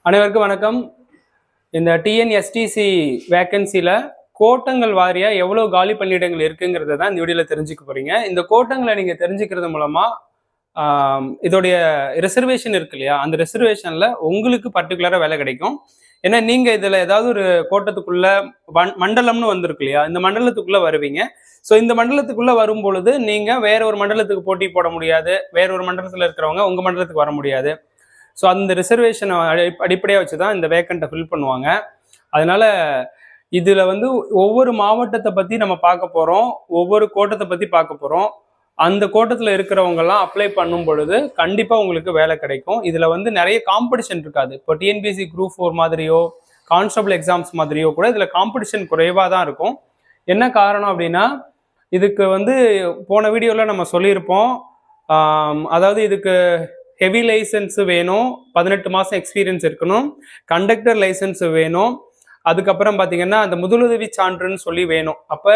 அனைவருக்கும் வணக்கம். இந்த டிஎன்எஸ்டிசி வேக்கன்சியில் கோட்டங்கள் வாரியாக எவ்வளோ காலி பணியிடங்கள் இருக்குங்கிறத தான் இந்த வீடியோவில் தெரிஞ்சுக்க போகிறீங்க. இந்த கோட்டங்களை நீங்கள் தெரிஞ்சுக்கிறது மூலமாக இதோடைய ரிசர்வேஷன் இருக்கு இல்லையா, அந்த ரிசர்வேஷனில் உங்களுக்கு பர்டிகுலராக வேலை கிடைக்கும். ஏன்னா நீங்கள் இதில் ஏதாவது ஒரு கோட்டத்துக்குள்ள மண்டலம்னு வந்திருக்கு இல்லையா, இந்த மண்டலத்துக்குள்ளே வருவீங்க. ஸோ இந்த மண்டலத்துக்குள்ளே வரும் பொழுது நீங்கள் வேற ஒரு மண்டலத்துக்கு போட்டி போட முடியாது, வேற ஒரு மண்டலத்தில் இருக்கிறவங்க உங்கள் மண்டலத்துக்கு வர முடியாது. ஸோ அந்த ரிசர்வேஷனை அடிப்படையாக வச்சு தான் இந்த வேக்கண்ட்டை ஃபில் பண்ணுவாங்க. அதனால இதில் ஒவ்வொரு மாவட்டத்தை பற்றி நம்ம பார்க்க போகிறோம், ஒவ்வொரு கோட்டத்தை பற்றி பார்க்க போகிறோம். அந்த கோட்டத்தில் இருக்கிறவங்கலாம் அப்ளை பண்ணும் பொழுது கண்டிப்பாக உங்களுக்கு வேலை கிடைக்கும். இதில் நிறைய காம்படிஷன் இருக்காது. இப்போ டிஎன்பிஎஸ்சி குரூப் 4 மாதிரியோ கான்ஸ்டபிள் எக்ஸாம்ஸ் மாதிரியோ கூட இதில் காம்படிஷன் குறைவாக தான் இருக்கும். என்ன காரணம் அப்படின்னா, இதுக்கு போன வீடியோவில் நம்ம சொல்லியிருப்போம். அதாவது இதுக்கு ஹெவி லைசன்ஸ் வேணும், 18 மாதம் எக்ஸ்பீரியன்ஸ் இருக்கணும், கண்டக்டர் லைசன்ஸ் வேணும், அதுக்கப்புறம் பார்த்தீங்கன்னா அந்த முதலுதவி சான்றுன்னு சொல்லி வேணும். அப்போ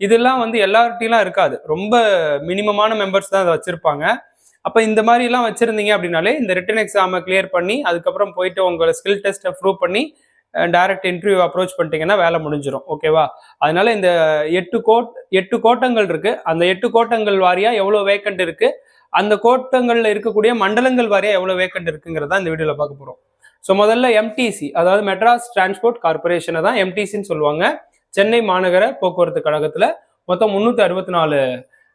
இதெல்லாம் எல்லார்ட்டையும் இருக்காது, ரொம்ப மினிமமான மெம்பர்ஸ் தான் அதை வச்சுருப்பாங்க. அப்போ இந்த மாதிரிலாம் வச்சுருந்தீங்க அப்படின்னாலே இந்த ரிட்டன் எக்ஸாமை கிளியர் பண்ணி அதுக்கப்புறம் போயிட்டு உங்களை ஸ்கில் டெஸ்ட்டை ப்ரூவ் பண்ணி டைரக்ட் இன்டர்வியூ அப்ரோச் பண்ணிட்டீங்கன்னா வேலை முடிஞ்சிடும். ஓகேவா? அதனால இந்த 8 கோட்டங்கள் இருக்குது. அந்த 8 கோட்டங்கள் வாரியாக எவ்வளோ வேக்கண்ட் இருக்குது, அந்த கோட்டங்களில் இருக்கக்கூடிய மண்டலங்கள் வாரியாக எவ்வளோ வேக்கண்ட் இருக்குங்கிறதா இந்த வீடியோவில் பார்க்க போகிறோம். ஸோ முதல்ல எம்டிசி, அதாவது மெட்ராஸ் டிரான்ஸ்போர்ட் கார்பரேஷனை தான் எம்டிசின்னு சொல்லுவாங்க. சென்னை மாநகர போக்குவரத்து கழகத்தில் மொத்தம் 364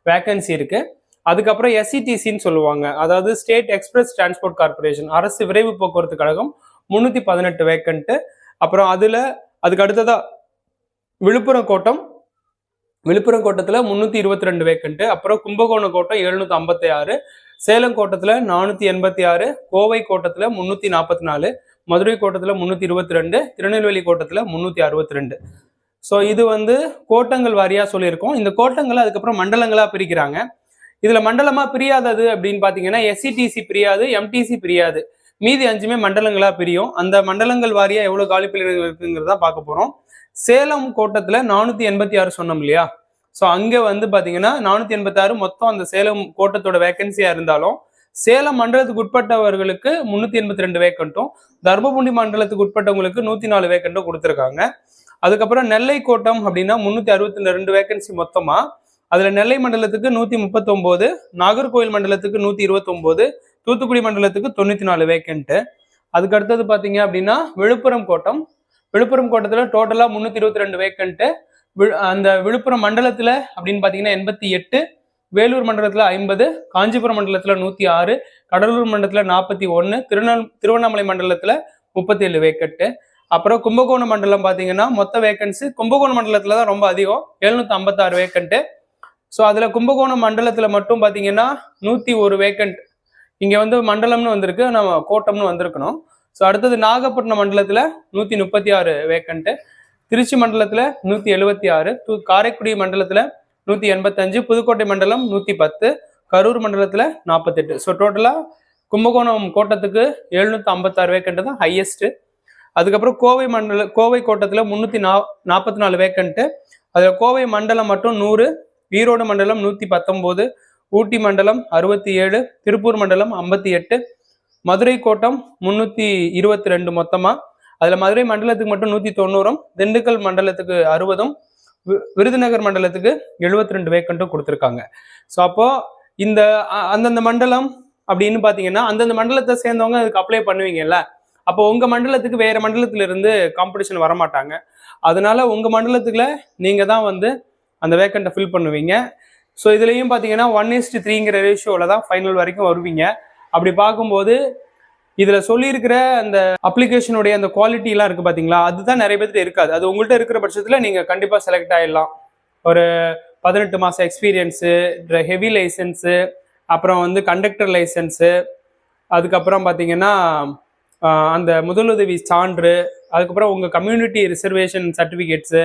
வேக்கன்சி இருக்குது. அதுக்கப்புறம் எஸ்சிடிசின்னு சொல்லுவாங்க, அதாவது ஸ்டேட் எக்ஸ்பிரஸ் டிரான்ஸ்போர்ட் கார்பரேஷன், அரசு விரைவு போக்குவரத்து கழகம், 318 வேக்கண்ட்டு. அப்புறம் அதுக்கு அடுத்ததாக விழுப்புரம் கோட்டம், விழுப்புரம் கோட்டத்தில் 322 வேக்கண்ட்டு. அப்புறம் கும்பகோணம் கோட்டம் 756, சேலம் கோட்டத்தில் 486, கோவை கோட்டத்தில் 344, மதுரை கோட்டத்தில் 322, திருநெல்வேலி கோட்டத்தில் 362. ஸோ இது கோட்டங்கள் வாரியாக சொல்லியிருக்கோம். இந்த கோட்டங்களை அதுக்கப்புறம் மண்டலங்களாக பிரிக்கிறாங்க. இதில் மண்டலமாக பிரியாதது அப்படின்னு பார்த்தீங்கன்னா எஸ்சிடிசி பிரியாது, எம்டிசி பிரியாது, மீதி 5மே மண்டலங்களாக பிரியும். அந்த மண்டலங்கள் வாரியாக எவ்வளோ காலி பணியிடங்கள் இருக்குங்கிறத பார்க்க போகிறோம். சேலம் கோட்டத்தில் 486 சொன்னோம் இல்லையா, ஸோ அங்கே பார்த்தீங்கன்னா 486 மொத்தம் அந்த சேலம் கோட்டத்தோட வேக்கன்சியாக இருந்தாலும் சேலம் மண்டலத்துக்கு உட்பட்டவர்களுக்கு 382 வேக்கண்ட்டும், தர்மபுரி மண்டலத்துக்கு உட்பட்டவங்களுக்கு 104 வேக்கண்ட்டும் கொடுத்துருக்காங்க. அதுக்கப்புறம் நெல்லை கோட்டம் அப்படின்னா 362 வேக்கன்சி மொத்தமாக. அதில் நெல்லை மண்டலத்துக்கு 139, நாகர்கோவில் மண்டலத்துக்கு 129, தூத்துக்குடி மண்டலத்துக்கு 94 வேக்கண்ட்டு. அதுக்கு அடுத்தது பார்த்தீங்க அப்படின்னா விழுப்புரம் கோட்டம், விழுப்புரம் கோட்டத்தில் டோட்டலாக 322 வேக்கண்ட்டு. அந்த விழுப்புரம் மண்டலத்தில் அப்படின்னு பார்த்தீங்கன்னா 88, வேலூர் மண்டலத்தில் 50, காஞ்சிபுரம் மண்டலத்தில் 106, கடலூர் மண்டலத்தில் 41, திருவண்ணாமலை மண்டலத்தில் 37 வேக்கண்ட்டு. அப்புறம் கும்பகோணம் மண்டலம் பார்த்தீங்கன்னா மொத்த வேக்கன்சி கும்பகோணம் மண்டலத்தில் தான் ரொம்ப அதிகம், 756 வேக்கண்ட்டு. ஸோ அதில் கும்பகோணம் மண்டலத்தில் மட்டும் பார்த்தீங்கன்னா 101 வேக்கண்ட். இங்கே மண்டலம்னு வந்திருக்கு, நம்ம கோட்டம்னு வந்திருக்கணும். ஸோ அடுத்தது நாகப்பட்டினம் மண்டலத்தில் 136 வேக்கண்ட்டு, திருச்சி மண்டலத்தில் 176, காரைக்குடி மண்டலத்தில் 185, புதுக்கோட்டை மண்டலம் 110, கரூர் மண்டலத்தில் 48. ஸோ டோட்டலாக கும்பகோணம் கோட்டத்துக்கு 756 வேக்கண்ட்டு தான் ஹையஸ்ட்டு. அதுக்கப்புறம் கோவை கோட்டத்தில் 344 வேக்கண்ட்டு. அதில் கோவை மண்டலம் மட்டும் 100, ஈரோடு மண்டலம் 119, ஊட்டி மண்டலம் 67, திருப்பூர் மண்டலம் 58, மதுரை கோட்டம் 322 மொத்தமாக. அதில் மதுரை மண்டலத்துக்கு மட்டும் 190, திண்டுக்கல் மண்டலத்துக்கு 60, விருதுநகர் மண்டலத்துக்கு 72 வேக்கண்ட்டும் கொடுத்துருக்காங்க. ஸோ அப்போது இந்த அந்தந்த மண்டலம் அப்படின்னு பார்த்தீங்கன்னா அந்தந்த மண்டலத்தை சேர்ந்தவங்க அதுக்கு அப்ளை பண்ணுவீங்கல்ல, அப்போ உங்கள் மண்டலத்துக்கு வேறு மண்டலத்திலிருந்து காம்படிஷன் வரமாட்டாங்க. அதனால உங்கள் மண்டலத்துக்குள்ள நீங்கள் தான் அந்த வேக்கண்ட்டை ஃபில் பண்ணுவீங்க. ஸோ இதுலேயும் பார்த்தீங்கன்னா 1:3ங்கிற ரேஷியோவில் தான் ஃபைனல் வரைக்கும் வருவீங்க. அப்படி பார்க்கும்போது இதில் சொல்லியிருக்கிற அந்த அப்ளிகேஷனுடைய அந்த குவாலிட்டிலாம் இருக்குது பார்த்தீங்களா, அதுதான் நிறைய பேர்கிட்ட இருக்காது. அது உங்கள்கிட்ட இருக்கிற பட்சத்தில் நீங்கள் கண்டிப்பாக செலக்ட் ஆகிடலாம். ஒரு 18 மாதம் எக்ஸ்பீரியன்ஸு, ஹெவி லைசன்ஸு, அப்புறம் கண்டக்டர் லைசன்ஸு, அதுக்கப்புறம் பார்த்தீங்கன்னா அந்த முதலுதவி சான்று, அதுக்கப்புறம் உங்கள் கம்யூனிட்டி ரிசர்வேஷன் சர்டிஃபிகேட்ஸு,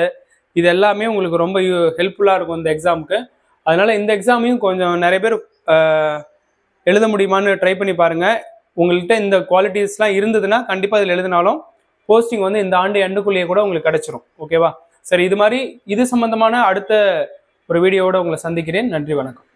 இது எல்லாமே உங்களுக்கு ரொம்ப ஹெல்ப்ஃபுல்லாக இருக்கும் இந்த எக்ஸாமுக்கு. அதனால் இந்த எக்ஸாமையும் கொஞ்சம் நிறைய பேர் எழுத முடியுமான்னு ட்ரை பண்ணி பாருங்கள். உங்கள்கிட்ட இந்த குவாலிட்டிஸ்லாம் இருந்ததுன்னா கண்டிப்பாக இதில் எழுதினாலும் போஸ்டிங் இந்த ஆண்டு எண்டுக்குள்ளேயே கூட உங்களுக்கு கிடைச்சிரும். ஓகேவா? சரி, இது சம்பந்தமான அடுத்த ஒரு வீடியோவோட உங்களை சந்திக்கிறேன். நன்றி, வணக்கம்.